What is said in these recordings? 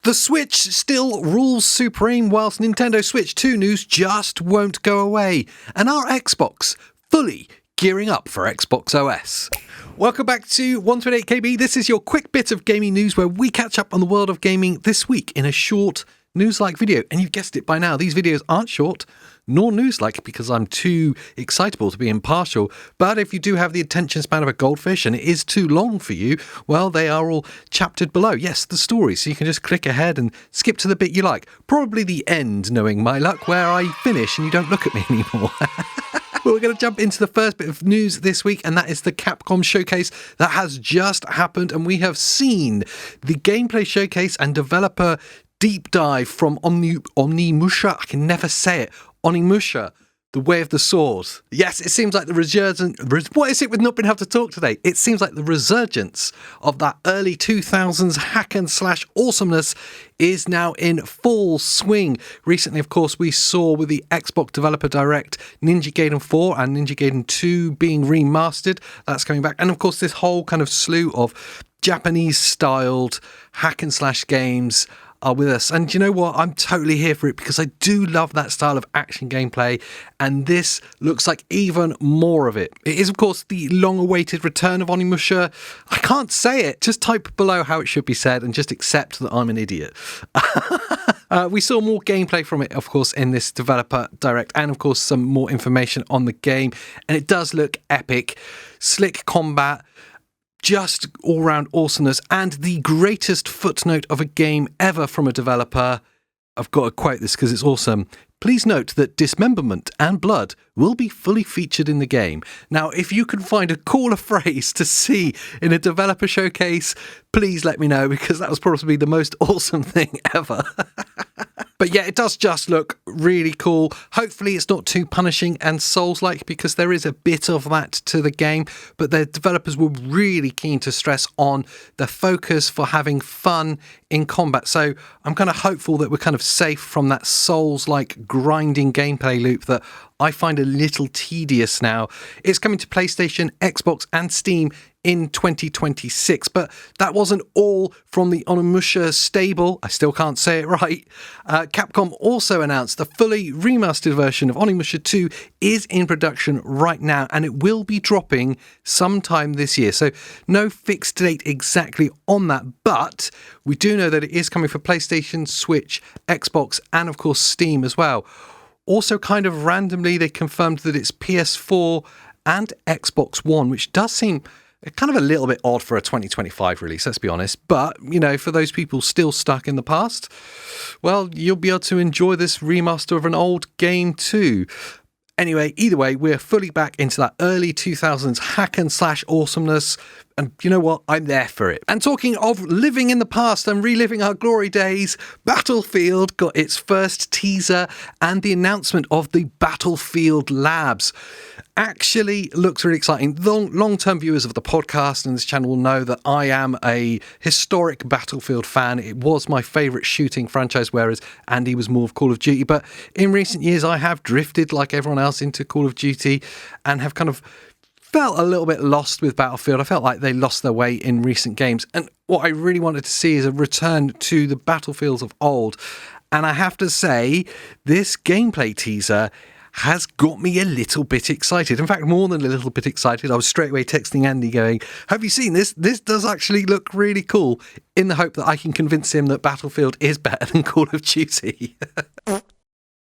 The Switch still rules supreme whilst Nintendo Switch 2 news just won't go away, and our Xbox fully gearing up for XboxOS. Welcome back to 128KB. This is your quick bit of gaming news where we catch up on the world of gaming this week in a short news-like video. And you've guessed it by now, these videos aren't short nor news-like because I'm too excitable to be impartial. But if you do have the attention span of a goldfish and it is too long for you, well, they are all chaptered below. Yes, the story, so you can just click ahead and skip to the bit you like. Probably the end, knowing my luck, where I finish and you don't look at me anymore. Well, we're going to jump into the first bit of news this week, and that is the Capcom showcase that has just happened, and we have seen the gameplay showcase and developer deep dive from Onimusha. I can never say it. Onimusha, the Way of the Sword. Yes, it seems like the resurgence. What is it with not being able to talk today? It seems like the resurgence of that early 2000s hack and slash awesomeness is now in full swing. Recently, of course, we saw with the Xbox Developer Direct Ninja Gaiden 4 and Ninja Gaiden 2 being remastered. That's coming back. And of course, this whole kind of slew of Japanese-styled hack and slash games are with us. And you know what? I'm totally here for it because I do love that style of action gameplay, and this looks like even more of it. It is, of course, the long-awaited return of Onimusha. I can't say it. Just type below how it should be said and just accept that I'm an idiot. We saw more gameplay from it, of course, in this developer direct, and of course some more information on the game, and it does look epic. Slick combat, just all-round awesomeness, and the greatest footnote of a game ever from a developer. I've got to quote this because it's awesome. Please note that dismemberment and blood will be fully featured in the game. Now, if you can find a cooler phrase to see in a developer showcase, please let me know, because that was probably the most awesome thing ever. But yeah, it does just look really cool. Hopefully it's not too punishing and Souls-like, because there is a bit of that to the game, but the developers were really keen to stress on the focus for having fun in combat. So I'm kind of hopeful that we're kind of safe from that Souls-like grinding gameplay loop that I find a little tedious now. It's coming to PlayStation, Xbox and Steam in 2026, but that wasn't all from the Onimusha stable. I still can't say it right. Capcom also announced the fully remastered version of Onimusha 2 is in production right now, and it will be dropping sometime this year. So no fixed date exactly on that, but we do know that it is coming for PlayStation, Switch, Xbox, and of course Steam as well. Also, kind of randomly, they confirmed that it's PS4 and Xbox One, which does seem kind of a little bit odd for a 2025 release, let's be honest. But, you know, for those people still stuck in the past, well, you'll be able to enjoy this remaster of an old game too. Anyway, either way, we're fully back into that early 2000s hack and slash awesomeness. And you know what? I'm there for it. And talking of living in the past and reliving our glory days, Battlefield got its first teaser and the announcement of the Battlefield Labs. Actually looks really exciting. Long-term viewers of the podcast and this channel will know that I am a historic Battlefield fan. It was my favourite shooting franchise, whereas Andy was more of Call of Duty. But in recent years, I have drifted, like everyone else, into Call of Duty and have kind of felt a little bit lost with Battlefield. I felt like they lost their way in recent games. And what I really wanted to see is a return to the Battlefields of old. And I have to say, this gameplay teaser has got me a little bit excited. In fact, more than a little bit excited. I was straight away texting Andy going, have you seen this? This does actually look really cool, in the hope that I can convince him that Battlefield is better than Call of Duty.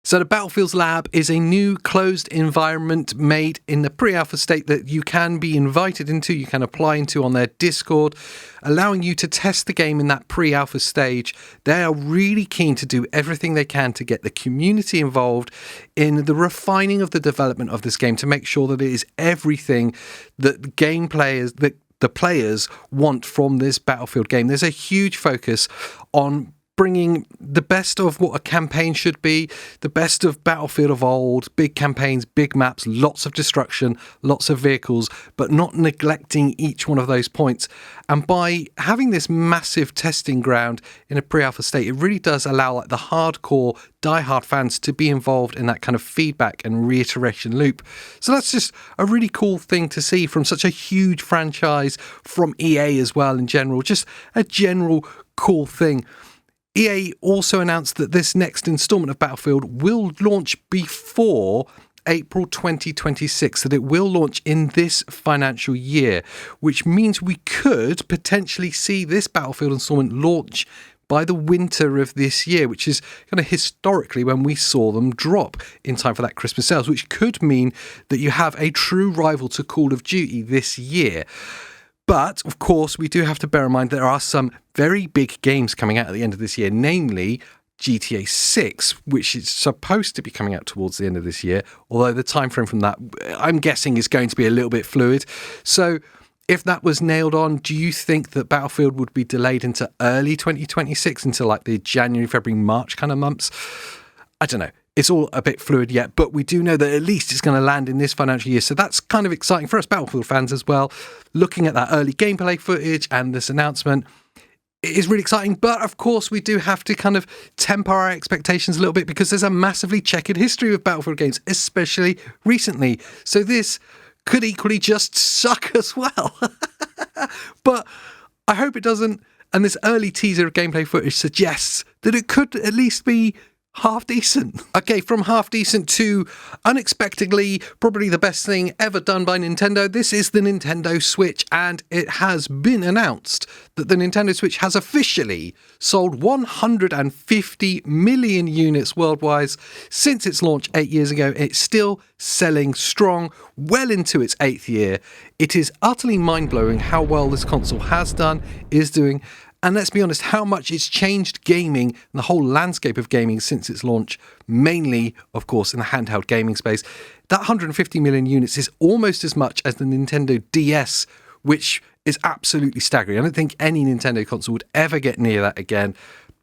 So the Battlefields Lab is a new closed environment made in the pre-alpha state that you can be invited into, you can apply into on their Discord, allowing you to test the game in that pre-alpha stage. They are really keen to do everything they can to get the community involved in the refining of the development of this game to make sure that it is everything that the players want from this Battlefield game. There's a huge focus on bringing the best of what a campaign should be, the best of Battlefield of old, big campaigns, big maps, lots of destruction, lots of vehicles, but not neglecting each one of those points. And by having this massive testing ground in a pre-alpha state, it really does allow like the hardcore, die-hard fans to be involved in that kind of feedback and reiteration loop. So that's just a really cool thing to see from such a huge franchise, from EA as well in general, just a general cool thing. EA also announced that this next installment of Battlefield will launch before April 2026, that it will launch in this financial year, which means we could potentially see this Battlefield installment launch by the winter of this year, which is kind of historically when we saw them drop in time for that Christmas sales, which could mean that you have a true rival to Call of Duty this year. But, of course, we do have to bear in mind there are some very big games coming out at the end of this year, namely GTA 6, which is supposed to be coming out towards the end of this year, although the time frame from that, I'm guessing, is going to be a little bit fluid. So if that was nailed on, do you think that Battlefield would be delayed into early 2026, into like the January, February, March kind of months? I don't know. It's all a bit fluid yet, but we do know that at least it's going to land in this financial year. So that's kind of exciting for us Battlefield fans as well. Looking at that early gameplay footage and this announcement, it is really exciting. But of course, we do have to kind of temper our expectations a little bit because there's a massively checkered history of Battlefield games, especially recently. So this could equally just suck as well. But I hope it doesn't. And this early teaser of gameplay footage suggests that it could at least be half decent. Okay, from half decent to unexpectedly probably the best thing ever done by Nintendo. This is the Nintendo Switch, and it has been announced that the Nintendo Switch has officially sold 150 million units worldwide since its launch 8 years ago. It's still selling strong, well into its 8th year. It is utterly mind-blowing how well this console has done, is doing, and let's be honest, how much it's changed gaming and the whole landscape of gaming since its launch, mainly, of course, in the handheld gaming space. That 150 million units is almost as much as the Nintendo DS, which is absolutely staggering. I don't think any Nintendo console would ever get near that again.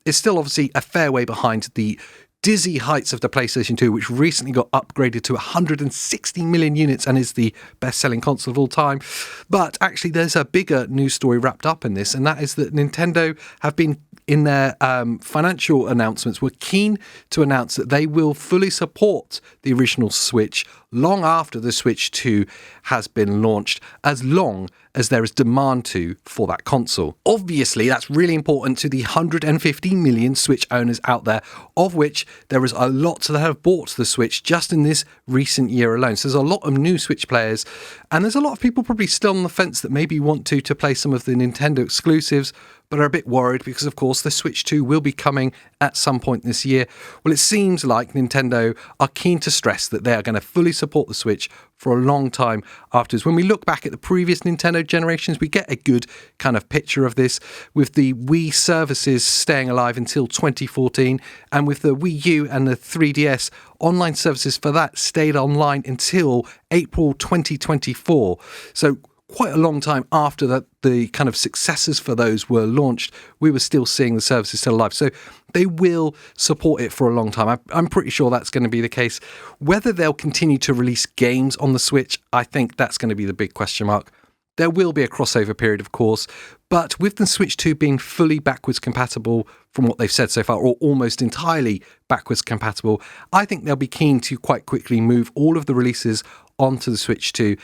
It's still obviously a fair way behind the dizzy heights of the PlayStation 2, which recently got upgraded to 160 million units and is the best-selling console of all time. But actually, there's a bigger news story wrapped up in this, and that is that Nintendo have been, in their financial announcements, were keen to announce that they will fully support the original Switch long after the Switch 2 has been launched, as long as there is demand for that console. Obviously, that's really important to the 150 million Switch owners out there, of which there is a lot that have bought the Switch just in this recent year alone. So there's a lot of new Switch players, and there's a lot of people probably still on the fence that maybe want to play some of the Nintendo exclusives, but are a bit worried because, of course, the Switch 2 will be coming at some point this year. Well, it seems like Nintendo are keen to stress that they are going to fully support the Switch for a long time afterwards. When we look back at the previous Nintendo generations, we get a good kind of picture of this, with the Wii services staying alive until 2014, and with the Wii U and the 3DS, online services for that stayed online until April 2024. So quite a long time after that, the kind of successors for those were launched, we were still seeing the services still alive. So they will support it for a long time. I'm pretty sure that's going to be the case. Whether they'll continue to release games on the Switch, I think that's going to be the big question mark. There will be a crossover period, of course, but with the Switch 2 being fully backwards compatible from what they've said so far, or almost entirely backwards compatible, I think they'll be keen to quite quickly move all of the releases onto the Switch 2,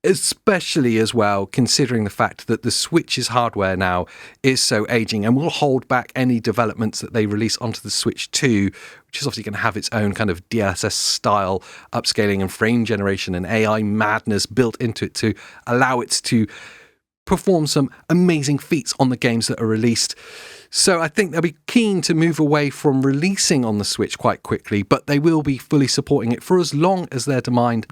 especially as well considering the fact that the Switch's hardware now is so aging and will hold back any developments that they release onto the Switch 2, which is obviously going to have its own kind of DLSS style upscaling and frame generation and AI madness built into it to allow it to perform some amazing feats on the games that are released. So I think they'll be keen to move away from releasing on the Switch quite quickly, but they will be fully supporting it for as long as their demand.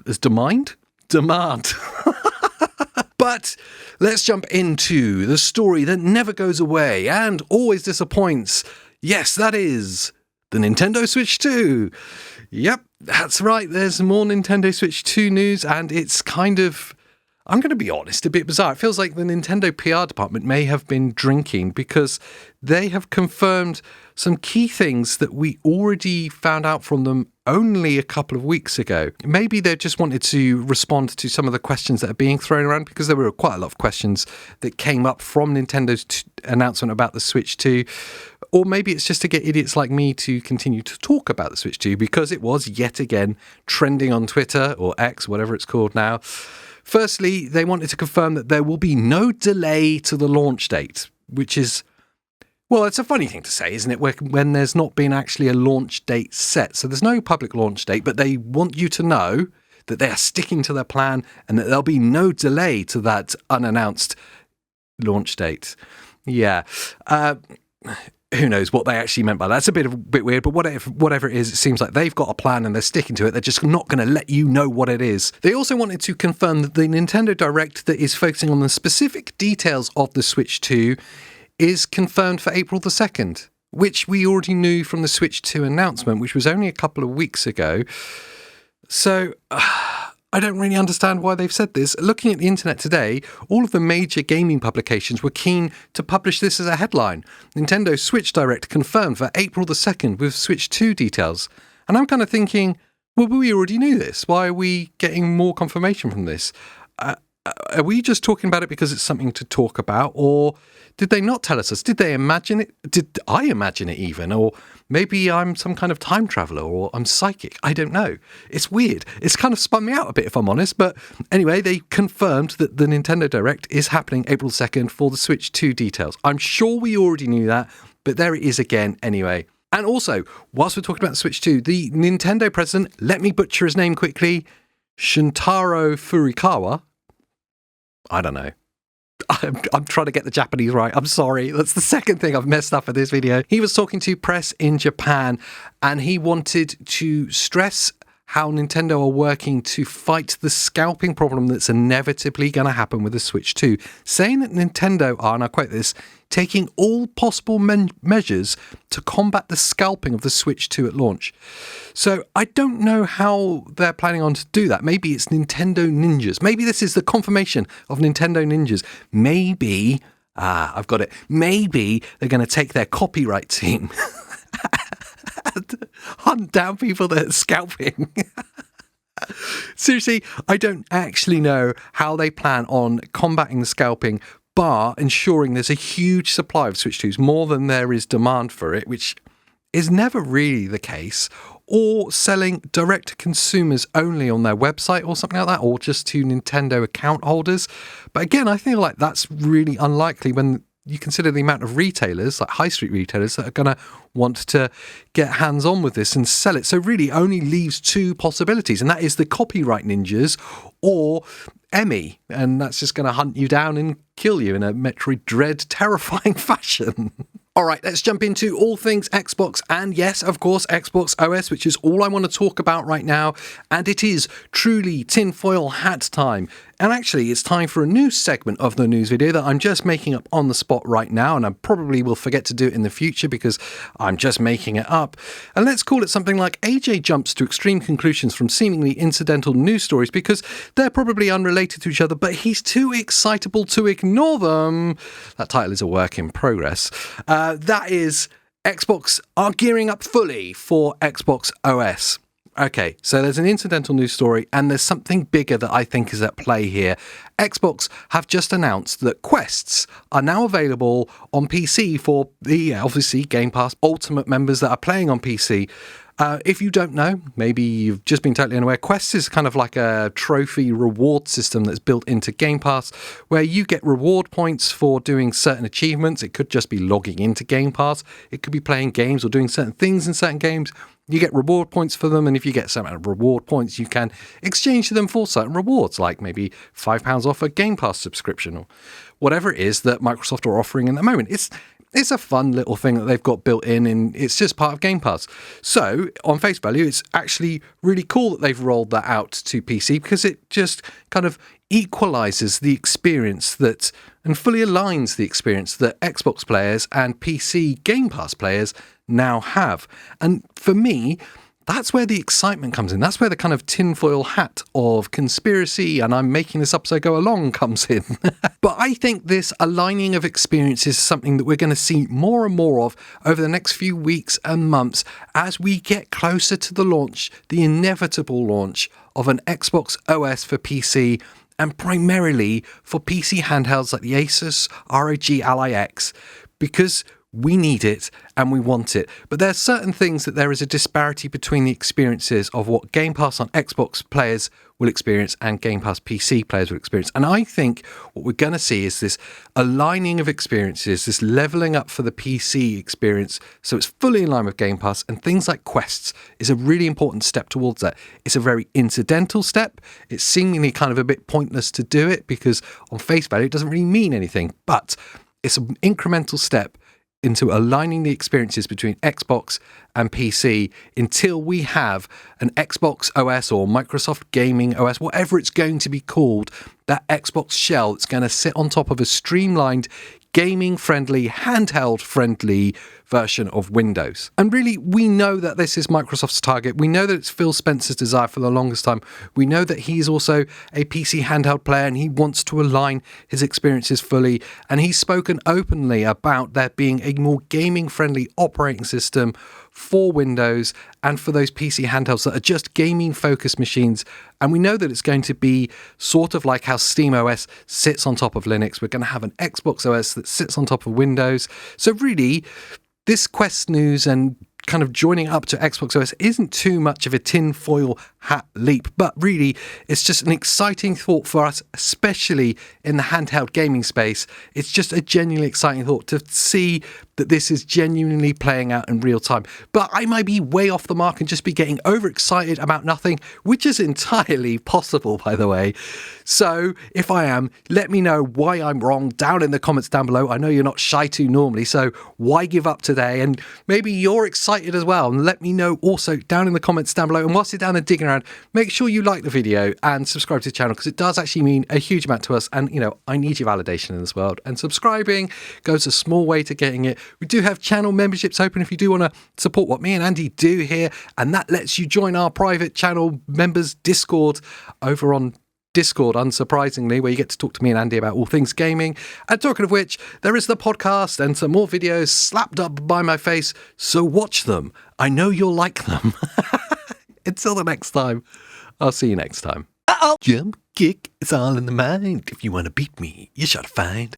But let's jump into the story that never goes away and always disappoints. Yes, that is the Nintendo Switch 2. Yep, that's right. There's more Nintendo Switch 2 news, and it's kind of, I'm going to be honest, a bit bizarre. It feels like the Nintendo PR department may have been drinking, because they have confirmed some key things that we already found out from them only a couple of weeks ago. Maybe they just wanted to respond to some of the questions that are being thrown around, because there were quite a lot of questions that came up from Nintendo's announcement about the Switch 2. Or maybe it's just to get idiots like me to continue to talk about the Switch 2, because it was yet again trending on Twitter, or X, whatever it's called now. Firstly, they wanted to confirm that there will be no delay to the launch date, which is Well, it's a funny thing to say, isn't it, when there's not been actually a launch date set. So there's no public launch date, but they want you to know that they are sticking to their plan and that there'll be no delay to that unannounced launch date. Yeah. Who knows what they actually meant by that. It's a bit weird, but whatever it is, it seems like they've got a plan and they're sticking to it. They're just not going to let you know what it is. They also wanted to confirm that the Nintendo Direct that is focusing on the specific details of the Switch 2 is confirmed for April the 2nd, which we already knew from the Switch 2 announcement, which was only a couple of weeks ago. So I don't really understand why they've said this. Looking at the internet today, all of the major gaming publications were keen to publish this as a headline. Nintendo Switch Direct confirmed for April the 2nd with Switch 2 details. And I'm kind of thinking, well, we already knew this. Why are we getting more confirmation from this? Are we just talking about it because it's something to talk about? Or did they not tell us this? Did they imagine it? Did I imagine it even? Or maybe I'm some kind of time traveler or I'm psychic. I don't know. It's weird. It's kind of spun me out a bit, if I'm honest. But anyway, they confirmed that the Nintendo Direct is happening April 2nd for the Switch 2 details. I'm sure we already knew that, but there it is again anyway. And also, whilst we're talking about the Switch 2, the Nintendo president, let me butcher his name quickly, Shuntaro Furukawa. I don't know. I'm trying to get the Japanese right. I'm sorry. That's the second thing I've messed up in this video. He was talking to press in Japan and he wanted to stress how Nintendo are working to fight the scalping problem that's inevitably going to happen with the Switch 2, saying that Nintendo are, and I quote this, taking all possible measures to combat the scalping of the Switch 2 at launch. So I don't know how they're planning on to do that. Maybe it's Nintendo Ninjas. Maybe this is the confirmation of Nintendo Ninjas. Maybe, I've got it. Maybe they're going to take their copyright team and hunt down people that are scalping. Seriously, I don't actually know how they plan on combating the scalping, bar ensuring there's a huge supply of Switch 2s, more than there is demand for it, which is never really the case, or selling direct to consumers only on their website or something like that, or just to Nintendo account holders. But again, I feel like that's really unlikely when you consider the amount of retailers, like high street retailers, that are going to want to get hands-on with this and sell it. So really only leaves two possibilities, and that is the copyright ninjas or Emmy, and that's just going to hunt you down and kill you in a Metroid Dread terrifying fashion. All right, let's jump into all things Xbox, and yes, of course, Xbox OS, which is all I want to talk about right now, and it is truly tinfoil hat time. And actually, it's time for a new segment of the news video that I'm just making up on the spot right now, and I probably will forget to do it in the future because I'm just making it up. And let's call it something like AJ jumps to extreme conclusions from seemingly incidental news stories because they're probably unrelated to each other, but he's too excitable to ignore them. That title is a work in progress. That is, Xbox are gearing up fully for Xbox OS. Okay, so there's an incidental news story and there's something bigger that I think is at play here. Xbox have just announced that Quests are now available on PC for the, obviously, Game Pass Ultimate members that are playing on PC. If you don't know, maybe you've just been totally unaware, Quests is kind of like a trophy reward system that's built into Game Pass where you get reward points for doing certain achievements. It could just be logging into Game Pass. It could be playing games or doing certain things in certain games. You get reward points for them, and if you get some reward points, you can exchange them for certain rewards, like maybe £5 off a Game Pass subscription or whatever it is that Microsoft are offering in the moment. It's a fun little thing that they've got built in, and it's just part of Game Pass. So, on face value, it's actually really cool that they've rolled that out to PC because it just kind of equalizes the experience that, and fully aligns the experience that Xbox players and PC Game Pass players now have. And for me, that's where the excitement comes in. That's where the kind of tinfoil hat of conspiracy, and I'm making this up so I go along, comes in. But I think this aligning of experience is something that we're going to see more and more of over the next few weeks and months as we get closer to the launch, the inevitable launch of an Xbox OS for PC, and primarily for PC handhelds like the Asus ROG Ally X, because we need it and we want it. But there are certain things that there is a disparity between the experiences of what Game Pass on Xbox players will experience and Game Pass PC players will experience. And I think what we're going to see is this aligning of experiences, this leveling up for the PC experience so it's fully in line with Game Pass, and things like quests is a really important step towards that. It's a very incidental step. It's seemingly kind of a bit pointless to do it because on face value it doesn't really mean anything, but it's an incremental step into aligning the experiences between Xbox and PC until we have an Xbox OS or Microsoft Gaming OS, whatever it's going to be called, that Xbox shell that's going to sit on top of a streamlined, gaming-friendly, handheld-friendly version of Windows. And really, we know that this is Microsoft's target. We know that it's Phil Spencer's desire for the longest time. We know that he's also a PC handheld player and he wants to align his experiences fully. And he's spoken openly about there being a more gaming-friendly operating system for Windows and for those PC handhelds that are just gaming-focused machines. And we know that it's going to be sort of like how SteamOS sits on top of Linux. We're going to have an Xbox OS that sits on top of Windows. So really, this Quest news and kind of joining up to Xbox OS isn't too much of a tinfoil hat leap, but really it's just an exciting thought for us, especially in the handheld gaming space. It's just a genuinely exciting thought to see that this is genuinely playing out in real time. But I might be way off the mark and just be getting overexcited about nothing, which is entirely possible, by the way. So if I am, let me know why I'm wrong down in the comments down below. I know you're not shy to normally, so why give up today? And maybe you're excited as well. And let me know also down in the comments down below. And whilst you're down there digging around, make sure you like the video and subscribe to the channel because it does actually mean a huge amount to us. And, you know, I need your validation in this world. And subscribing goes a small way to getting it. We do have channel memberships open if you do want to support what me and Andy do here. And that lets you join our private channel members Discord over on Discord, unsurprisingly, where you get to talk to me and Andy about all things gaming. And talking of which, there is the podcast and some more videos slapped up by my face, so watch them. I know you'll like them. Until the next time, I'll see you next time. Jump, kick, it's all in the mind. If you want to beat me, you should find